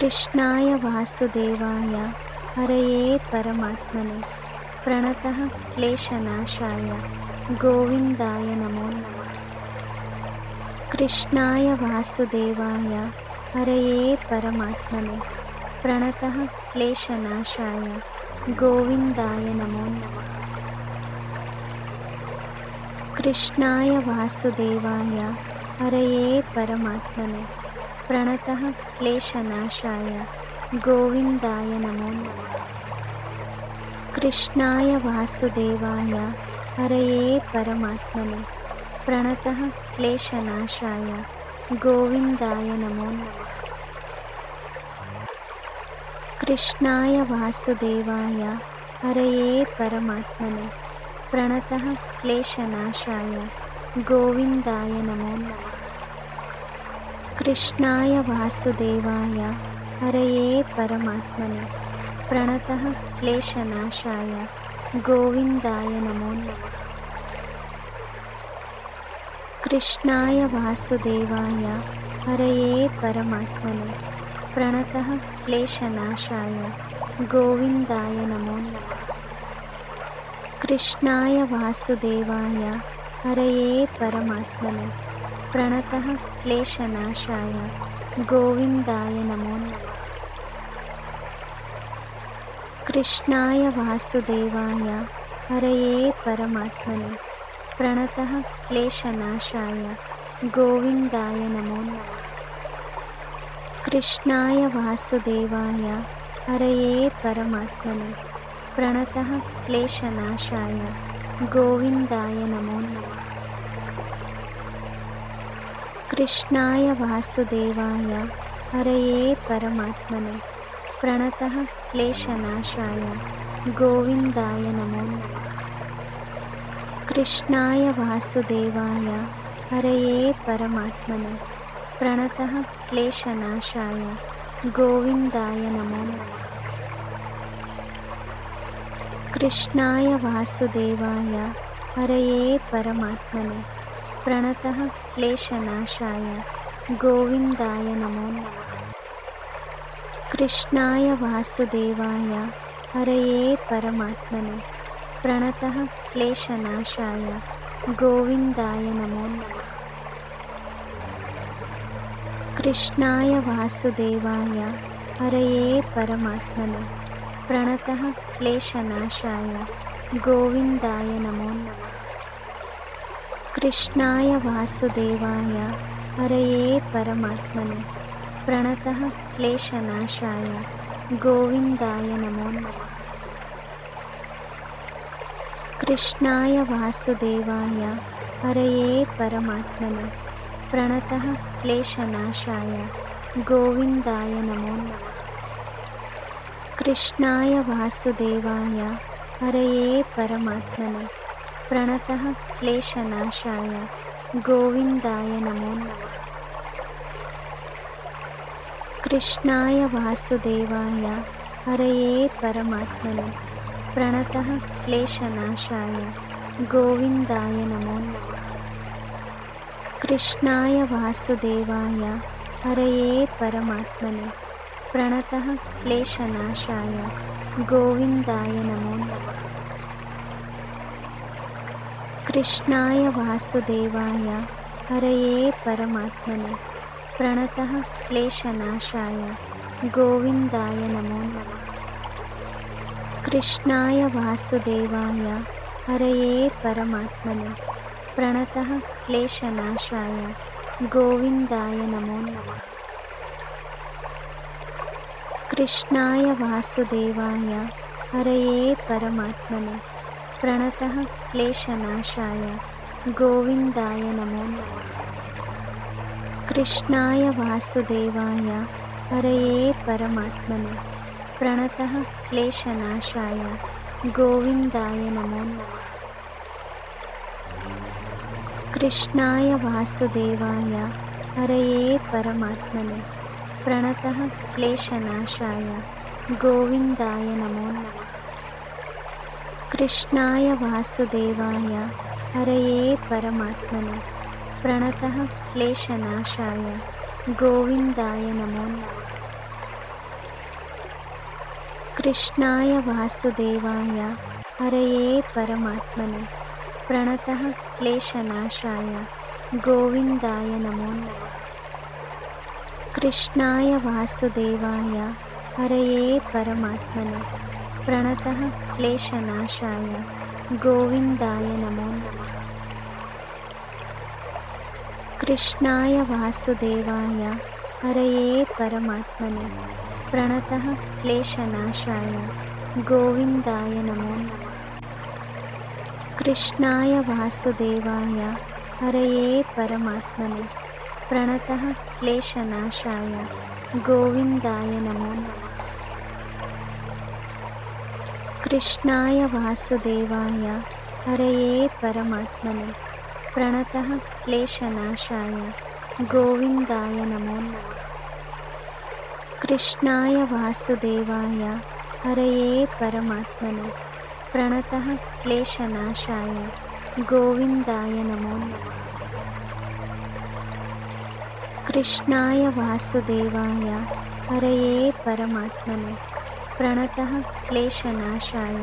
कृष्णाय वासुदेवाय हरये परमात्मने प्रणतः क्लेशनाशाय गोविन्दाय नमो नमः। कृष्णाय वासुदेवाय हरये परमात्मने प्रणतः क्लेशनाशाय गोविन्दाय नमो नमः। कृष्णाय वासुदेवाय हरये परमात्मने प्रणतः क्लेशनाशाय गोविन्दाय नमो नमः। कृष्णाय वासुदेवाय हरये परमात्मने प्रणतः क्लेशनाशाय गोविन्दाय नमो नमः। कृष्णाय वासुदेवाय हरये परमात्मने प्रणतः क्लेशनाशाय गोविन्दाय नमो नमः। कृष्णाय वासुदेवाय हरये परमात्मने प्रणतः क्लेशनाशाय गोविन्दाय नमो नमः। कृष्णाय वासुदेवाय हरये परमात्मने प्रणतः क्लेशनाशाय गोविन्दाय नमो नमः। कृष्णाय वासुदेवाय हरये परमात्मने प्रणतः क्लेशनाशाय गोविन्दाय नमो नमः। कृष्णाय वासुदेवाय हरये परमात्मने प्रणतः क्लेशनाशाय गोविन्दाय नमो नमः। कृष्णाय वासुदेवाय हरये परमात्मने प्रणतः क्लेशनाशाय गोविन्दाय नमो नमः। कृष्णाय वासुदेवाय हरये परमात्मने प्रणतः क्लेशनाशाय गोविन्दाय नमो नमः। कृष्णाय वासुदेवाय हरये परमात्मने प्रणतः क्लेशनाशाय गोविन्दाय नमो नमः। कृष्णाय वासुदेवाय हरये परमात्मने प्रणतः क्लेशनाशाय गोविन्दाय नमो नमः। कृष्णाय वासुदेवाय हरये परमात्मने प्रणतः क्लेशनाशाय गोविन्दाय नमो नमः। कृष्णाय वासुदेवाय हरये परमात्मने प्रणतः क्लेशनाशाय गोविन्दाय नमो नमः। कृष्णाय वासुदेवाय हरये परमात्मने प्रणतः क्लेशनाशाय गोविन्दाय नमो नमः। कृष्णाय वासुदेवाय हरये परमात्मने प्रणतः क्लेशनाशाय गोविन्दाय नमो नमः। कृष्णाय वासुदेवाय हरये परमात्मने प्रणतः क्लेशनाशाय गोविन्दाय नमो नमः। कृष्णाय वासुदेवाय हरये परमात्मने प्रणतः क्लेशनाशाय गोविन्दाय नमो नमः। कृष्णाय वासुदेवाय हरये परमात्मने प्रणतः क्लेशनाशाय गोविन्दाय नमो नमः। कृष्णाय वासुदेवाय हरये परमात्मने प्रणतः क्लेशनाशाय गोविन्दाय नमो नमः। कृष्णाय वासुदेवाय हरये परमात्मने प्रणतः क्लेशनाशाय गोविन्दाय नमो नमः। कृष्णाय वासुदेवाय हरये परमात्मने प्रणतः क्लेशनाशाय गोविन्दाय नमो नमः। कृष्णाय वासुदेवाय हरये परमात्मने प्रणतः क्लेशनाशाय गोविन्दाय नमो नमः। कृष्णाय वासुदेवाय हरये परमात्मने प्रणतः क्लेशनाशाय गोविन्दाय नमो नमः। कृष्णाय वासुदेवाय हरये परमात्मने प्रणतः क्लेशनाशाय गोविन्दाय नमो नमः। कृष्णाय वासुदेवाय हरये परमात्मने प्रणतः क्लेशनाशाय गोविन्दाय नमो नमः। कृष्णाय वासुदेवाय हरये परमात्मने प्रणतः क्लेशनाशाय गोविन्दाय नमो नमः। कृष्णाय वासुदेवाय हरये परमात्मने प्रणतः क्लेशनाशाय गोविन्दाय नमो नमः। कृष्णाय वासुदेवाय हरये परमात्मने प्रणतः क्लेशनाशाय गोविन्दाय नमो नमः। कृष्णाय वासुदेवाय हरये परमात्मने प्रणतः क्लेशनाशाय गोविन्दाय नमो नमः। कृष्णाय वासुदेवाय हरये परमात्मने प्रणतः क्लेशनाशाय गोविन्दाय नमो नमः। कृष्णाय वासुदेवाय हरये परमात्मने प्रणतः क्लेशनाशाय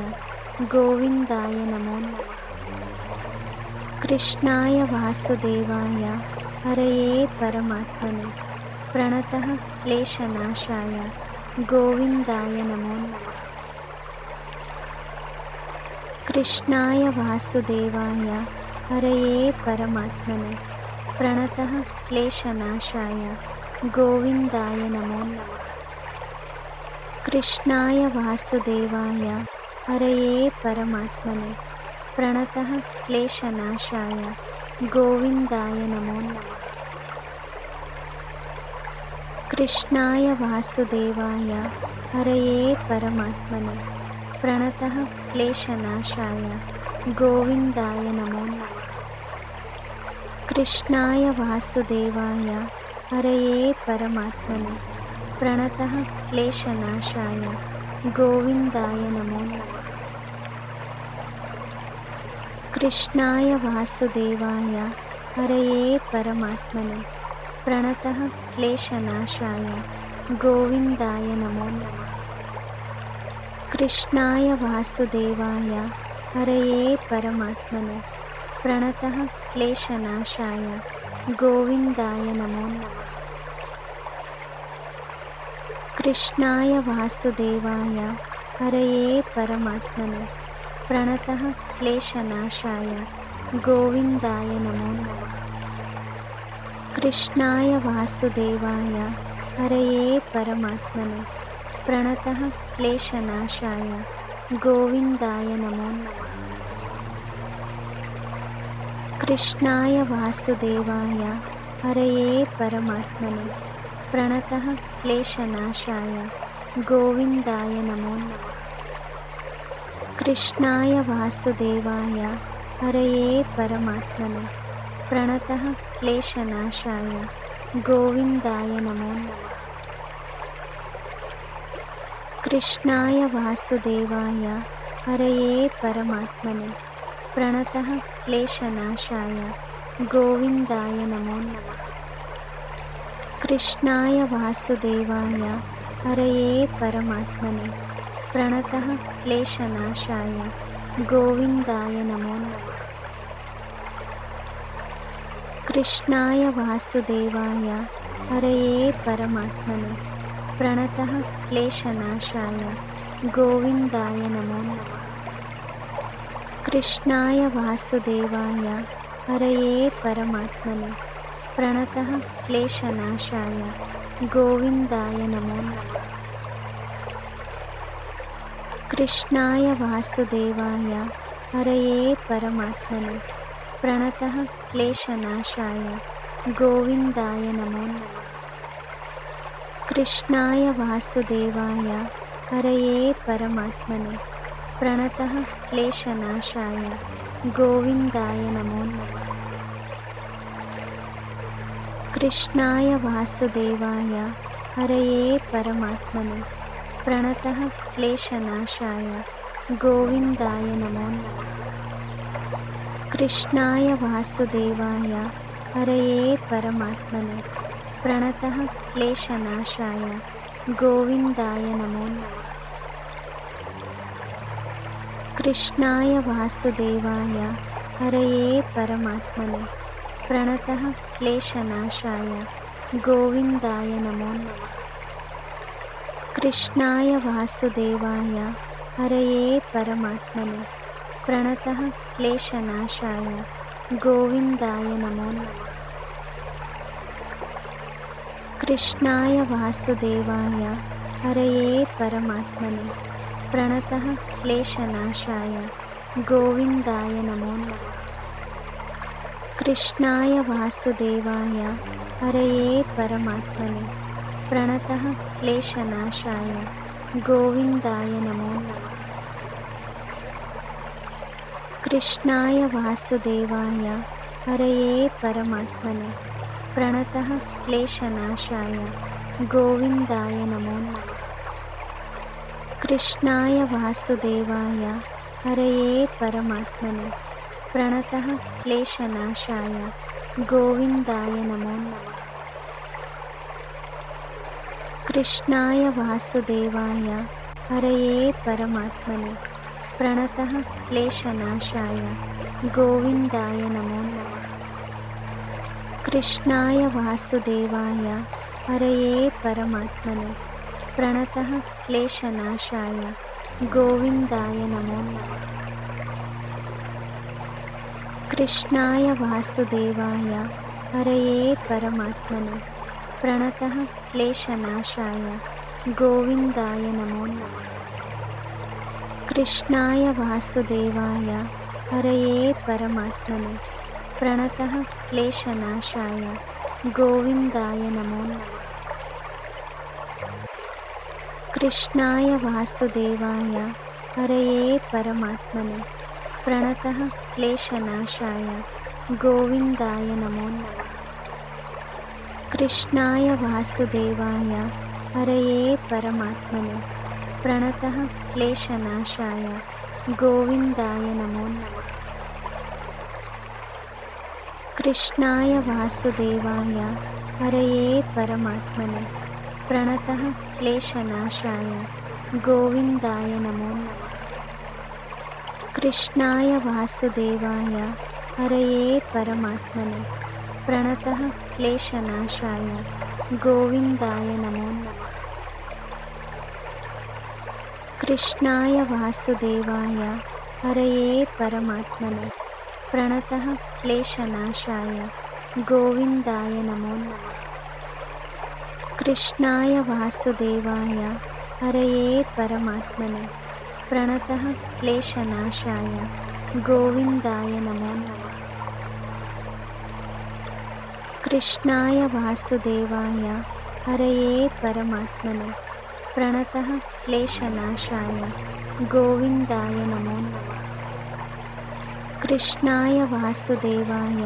गोविन्दाय नमो नमः। कृष्णाय वासुदेवाय हरये परमात्मने प्रणतः क्लेशनाशाय गोविन्दाय नमो नमः। कृष्णाय वासुदेवाय हरये परमात्मने प्रणतः क्लेशनाशाय गोविन्दाय नमो नमः। कृष्णाय वासुदेवाय हरये परमात्मने प्रणतः क्लेशनाशाय गोविन्दाय नमो नमः। कृष्णाय वासुदेवाय हरये परमात्मने प्रणतः क्लेशनाशाय गोविन्दाय नमो नमः। कृष्णाय वासुदेवाय हरये परमात्मने प्रणतः क्लेशनाशाय गोविन्दाय नमो नमः। कृष्णाय वासुदेवाय हरये परमात्मने प्रणतः क्लेशनाशाय गोविन्दाय नमो नमः। कृष्णाय वासुदेवाय हरये परमात्मने प्रणतः क्लेशनाशाय गोविन्दाय नमो नमः। कृष्णाय वासुदेवाय हरये परमात्मने प्रणतः क्लेशनाशाय गोविन्दाय नमो नमः। कृष्णाय वासुदेवाय हरये परमात्मने प्रणतः क्लेशनाशाय गोविन्दाय नमो नमः। कृष्णाय वासुदेवाय हरये परमात्मने प्रणतः क्लेशनाशाय गोविन्दाय नमो नमः। कृष्णाय वासुदेवाय हरये परमात्मने प्रणतः क्लेशनाशाय गोविन्दाय नमो नमः। कृष्णाय वासुदेवाय हरये परमात्मने प्रणतः क्लेशनाशाय गोविन्दाय नमो नमः। कृष्णाय वासुदेवाय हरये परमात्मने प्रणतः क्लेशनाशाय गोविन्दाय नमो नमः। कृष्णाय वासुदेवाय हरये परमात्मने प्रणतः क्लेशनाशाय गोविन्दाय नमो नमः। कृष्णाय वासुदेवाय हरये परमात्मने प्रणतः क्लेशनाशाय गोविन्दाय नमो नमः। कृष्णाय वासुदेवाय हरये परमात्मने प्रणतः क्लेशनाशाय गोविन्दाय नमो नमः। कृष्णाय वासुदेवाय हरये परमात्मने प्रणतः क्लेशनाशाय गोविन्दाय नमो नमः। कृष्णाय वासुदेवाय हरये परमात्मने प्रणतः क्लेशनाशाय गोविन्दाय नमो नमः। कृष्णाय वासुदेवाय हरये परमात्मने प्रणतः क्लेशनाशाय गोविन्दाय नमो नमः। कृष्णाय वासुदेवाय हरये परमात्मने प्रणतः क्लेशनाशाय गोविन्दाय नमो नमः। कृष्णाय वासुदेवाय हरये परमात्मने प्रणतः क्लेशनाशाय गोविन्दाय नमो नमः। कृष्णाय वासुदेवाय हरये परमात्मने प्रणतः क्लेशनाशाय गोविन्दाय नमो नमः। कृष्णाय वासुदेवाय हरये परमात्मने प्रणतः क्लेशनाशाय गोविन्दाय नमो नमः। कृष्णाय वासुदेवाय हरये परमात्मने प्रणतः क्लेशनाशाय गोविन्दाय नमो नमः। कृष्णाय वासुदेवाय हरये परमात्मने प्रणतः क्लेशनाशाय गोविन्दाय नमो नमः। कृष्णाय वासुदेवाय हरये परमात्मने प्रणतः क्लेशनाशाय गोविन्दाय नमो नमः। कृष्णाय वासुदेवाय हरये परमात्मने प्रणतः क्लेशनाशाय गोविन्दाय नमो नमः। कृष्णाय वासुदेवाय हरये परमात्मने प्रणतः क्लेशनाशाय गोविन्दाय नमो नमः। कृष्णाय वासुदेवाय हरये परमात्मने प्रणतः क्लेशनाशाय गोविन्दाय नमो नमः। कृष्णाय वासुदेवाय हरये परमात्मने प्रणतः क्लेशनाशाय गोविन्दाय नमो नमः। कृष्णाय वासुदेवाय हरये परमात्मने प्रणतः क्लेशनाशाय गोविन्दाय नमो नमः। कृष्णाय वासुदेवाय हरये परमात्मने प्रणतः क्लेशनाशाय गोविन्दाय नमो नमः। कृष्णाय वासुदेवाय हरये परमात्मने प्रणतः क्लेशनाशाय गोविन्दाय नमो नमः। कृष्णाय वासुदेवाय हरये परमात्मने प्रणतः क्लेशनाशाय गोविन्दाय नमो नमः। कृष्णाय वासुदेवाय हरये परमात्मने प्रणतः क्लेशनाशाय गोविन्दाय नमो नमः। कृष्णाय वासुदेवाय हरये परमात्मने प्रणतः क्लेशनाशाय गोविन्दाय नमो नमः। कृष्णाय वासुदेवाय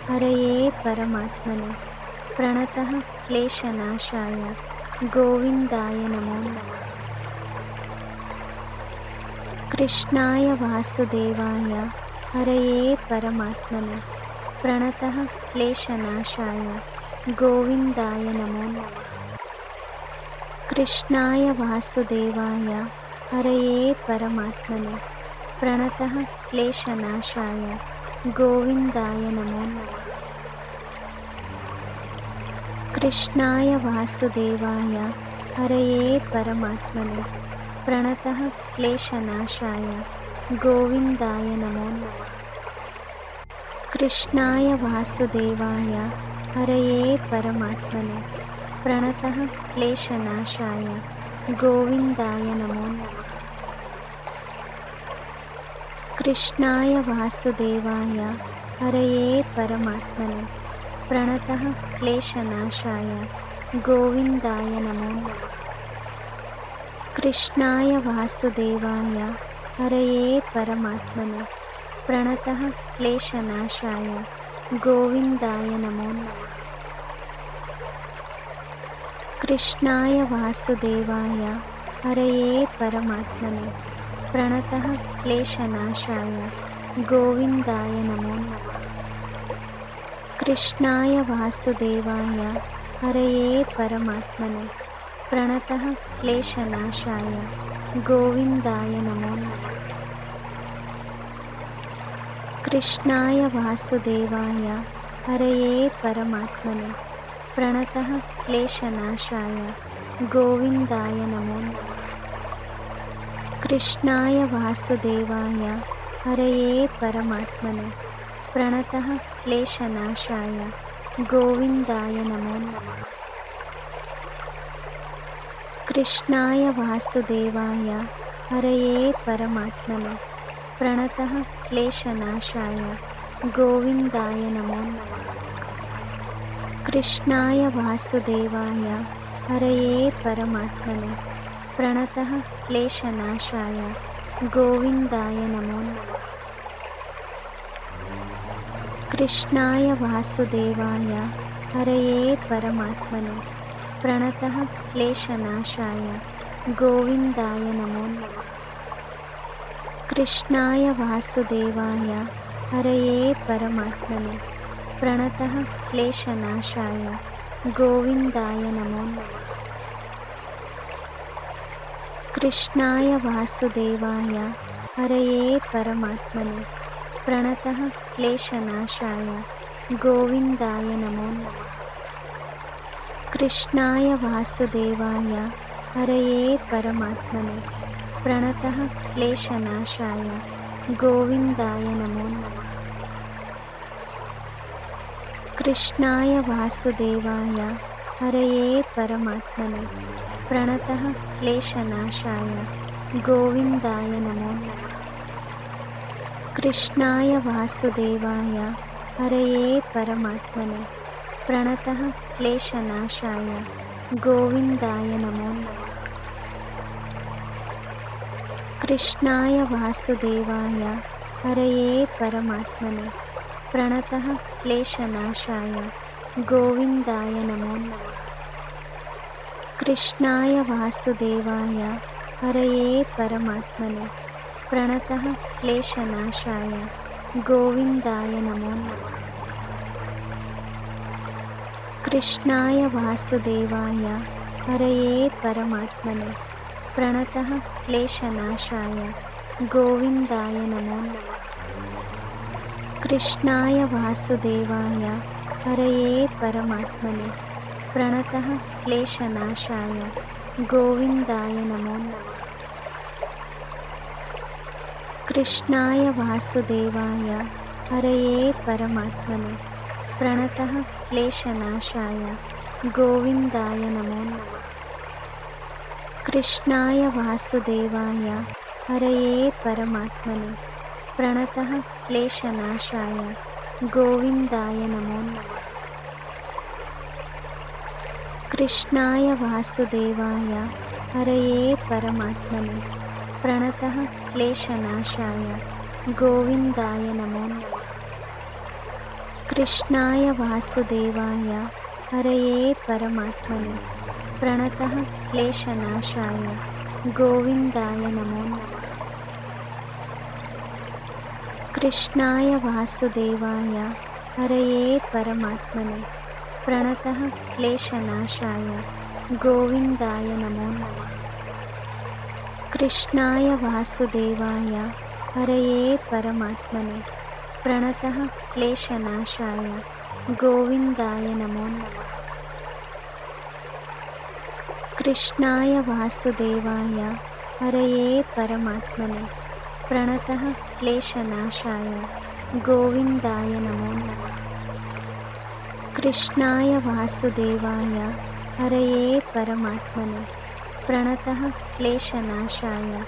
हरये परमात्मने प्रणतः क्लेशनाशाय गोविन्दाय नमो नमः। कृष्णाय वासुदेवाय हरये परमात्मने प्रणतः क्लेशनाशाय गोविन्दाय नमो नमः। कृष्णाय वासुदेवाय हरये परमात्मने प्रणतः क्लेशनाशाय गोविन्दाय नमो नमः। कृष्णाय वासुदेवाय हरये परमात्मने प्रणतः क्लेशनाशाय गोविन्दाय नमो नमः। कृष्णाय वासुदेवाय हरये परमात्मने प्रणतः क्लेशनाशाय गोविन्दाय नमो नमः। कृष्णाय वासुदेवाय हरये परमात्मने प्रणतः क्लेशनाशाय गोविन्दाय नमो नमः। कृष्णाय वासुदेवाय हरये परमात्मने प्रणतः क्लेशनाशाय गोविन्दाय नमो नमः। कृष्णाय वासुदेवाय हरये परमात्मने प्रणतः क्लेशनाशाय गोविन्दाय नमो नमः। कृष्णाय वासुदेवाय हरये परमात्मने प्रणतः क्लेशनाशाय गोविन्दाय नमो नमः। कृष्णाय वासुदेवाय हरये परमात्मने प्रणतः क्लेशनाशाय गोविन्दाय नमो नमः। कृष्णाय वासुदेवाय हरये परमात्मने प्रणतः क्लेशनाशाय गोविन्दाय नमो नमः। कृष्णाय वासुदेवाय हरये परमात्मने प्रणतः क्लेशनाशाय गोविन्दाय नमो नमः। कृष्णाय वासुदेवाय हरये परमात्मने प्रणतः क्लेशनाशाय गोविन्दाय नमो नमः। कृष्णाय वासुदेवाय हरये परमात्मने प्रणतः क्लेशनाशाय गोविन्दाय नमो नमः। कृष्णाय वासुदेवाय हरये परमात्मने प्रणतः क्लेशनाशाय गोविन्दाय नमो नमः। कृष्णाय वासुदेवाय हरये परमात्मने प्रणतः क्लेशनाशाय गोविन्दाय नमो नमः। कृष्णाय वासुदेवाय हरये परमात्मने प्रणतः क्लेशनाशाय गोविन्दाय नमो नमः। कृष्णाय वासुदेवाय हरये परमात्मने प्रणतः क्लेशनाशाय गोविन्दाय नमो नमः। कृष्णाय वासुदेवाय हरये परमात्मने प्रणतः क्लेशनाशाय गोविन्दाय नमो नमः। कृष्णाय वासुदेवाय हरये परमात्मने प्रणतः क्लेशनाशाय गोविन्दाय नमो नमः। कृष्णाय वासुदेवाय हरये परमात्मने प्रणतः क्लेशनाशाय गोविन्दाय नमो नमः। कृष्णाय वासुदेवाय हरये परमात्मने प्रणतः क्लेशनाशाय गोविन्दाय नमो नमः। कृष्णाय वासुदेवाय हरये परमात्मने प्रणतः क्लेशनाशाय गोविन्दाय नमो नमः। कृष्णाय वासुदेवाय हरये परमात्मने प्रणतः क्लेशनाशाय गोविन्दाय नमो नमः। कृष्णाय वासुदेवाय हरये परमात्मने प्रणतः क्लेशनाशाय गोविन्दाय नमो नमः। कृष्णाय वासुदेवाय हरये परमात्मने प्रणतः क्लेशनाशाय गोविन्दाय नमो नमः। कृष्णाय वासुदेवाय हरये परमात्मने प्रणतः क्लेशनाशाय गोविन्दाय नमो नमः। कृष्णाय वासुदेवाय हरये परमात्मने प्रणतः क्लेशनाशाय गोविन्दाय नमो नमः। कृष्णाय वासुदेवाय हरये परमात्मने प्रणतः क्लेशनाशाय गोविन्दाय नमो नमः। कृष्णाय वासुदेवाय हरये परमात्मने प्रणतः क्लेशनाशाय गोविन्दाय नमो नमः। कृष्णाय वासुदेवाय हरये परमात्मने प्रणतः क्लेशनाशाय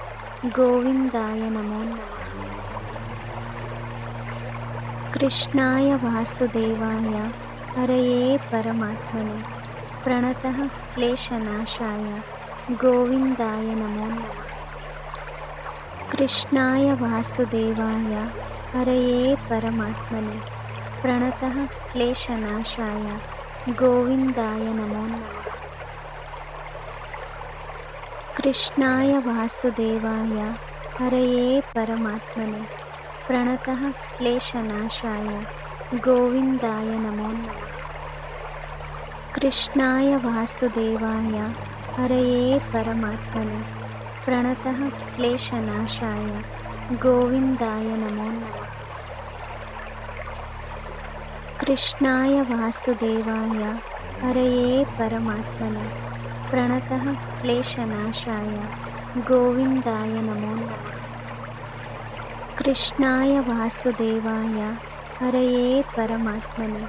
गोविन्दाय नमो नमः। कृष्णाय वासुदेवाय हरये परमात्मने प्रणतः क्लेशनाशाय गोविन्दाय नमो नमः। कृष्णाय वासुदेवाय हरये परमात्मने प्रणतः क्लेशनाशाय गोविन्दाय नमो नमः। कृष्णाय वासुदेवाय हरये परमात्मने प्रणतः क्लेशनाशाय गोविन्दाय नमो नमः। कृष्णाय वासुदेवाय हरये परमात्मने प्रणतः क्लेशनाशाय गोविन्दाय नमो नमः। कृष्णाय वासुदेवाय हरये परमात्मने प्रणतः क्लेशनाशाय गोविन्दाय नमो नमः। कृष्णाय वासुदेवाय हरये परमात्मने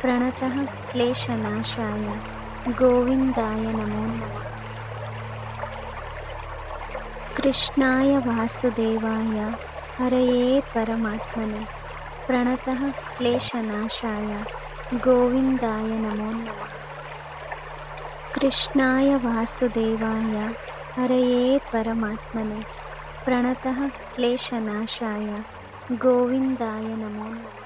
प्रणतः क्लेशनाशाय गोविन्दाय नमो नमः। कृष्णाय वासुदेवाय हरये परमात्मने प्रणतः क्लेशनाशाय गोविन्दाय नमो नमः। कृष्णाय वासुदेवाय हरये परमात्मने प्रणतः क्लेशनाशाय गोविन्दाय नमो नमः।